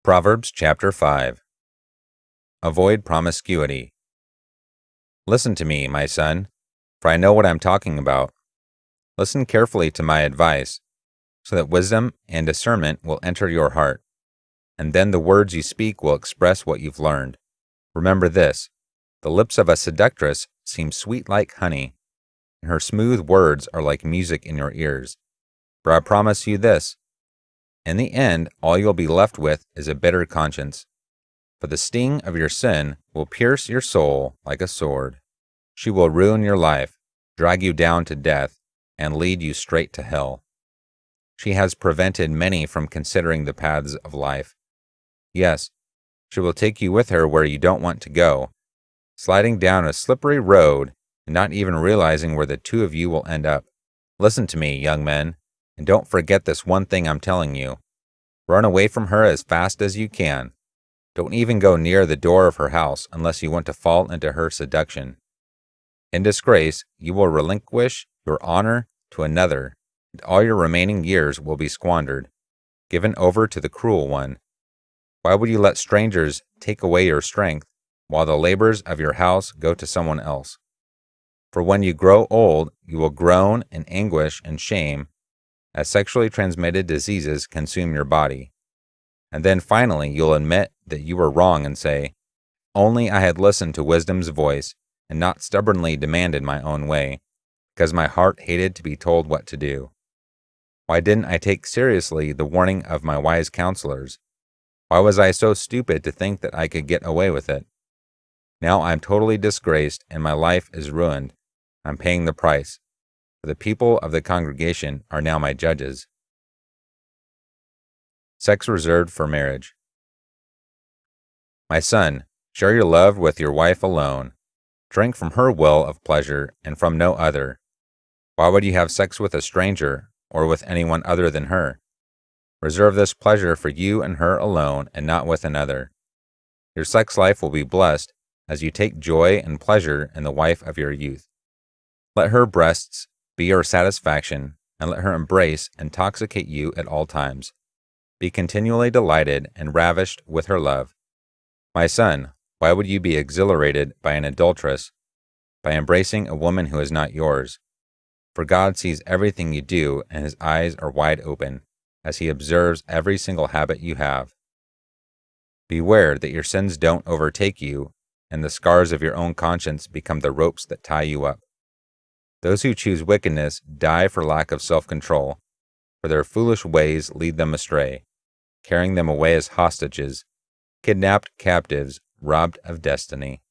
Proverbs chapter 5. Avoid promiscuity. Listen to me, my son, for I know what I'm talking about. Listen carefully to my advice, so that wisdom and discernment will enter your heart, and then the words you speak will express what you've learned. Remember this: the lips of a seductress seem sweet like honey, and her smooth words are like music in your ears. For I promise you this: in the end, all you'll be left with is a bitter conscience. For the sting of your sin will pierce your soul like a sword. She will ruin your life, drag you down to death, and lead you straight to hell. She has prevented many from considering the paths of life. Yes, she will take you with her where you don't want to go, sliding down a slippery road and not even realizing where the two of you will end up. Listen to me, young men, and don't forget this one thing I'm telling you. Run away from her as fast as you can. Don't even go near the door of her house unless you want to fall into her seduction. In disgrace, you will relinquish your honor to another, and all your remaining years will be squandered, given over to the cruel one. Why would you let strangers take away your strength, while the labors of your house go to someone else? For when you grow old, you will groan in anguish and shame, as sexually transmitted diseases consume your body. And then finally you'll admit that you were wrong and say, "Only I had listened to wisdom's voice and not stubbornly demanded my own way, because my heart hated to be told what to do. Why didn't I take seriously the warning of my wise counselors? Why was I so stupid to think that I could get away with it? Now I'm totally disgraced and my life is ruined. I'm paying the price, for the people of the congregation are now my judges." Sex reserved for marriage. My son, share your love with your wife alone. Drink from her well of pleasure and from no other. Why would you have sex with a stranger or with anyone other than her? Reserve this pleasure for you and her alone and not with another. Your sex life will be blessed as you take joy and pleasure in the wife of your youth. Let her breasts be your satisfaction, and let her embrace intoxicate you at all times. Be continually delighted and ravished with her love. My son, why would you be exhilarated by an adulteress, by embracing a woman who is not yours? For God sees everything you do, and his eyes are wide open, as he observes every single habit you have. Beware that your sins don't overtake you, and the scars of your own conscience become the ropes that tie you up. Those who choose wickedness die for lack of self-control, for their foolish ways lead them astray, carrying them away as hostages, kidnapped captives, robbed of destiny.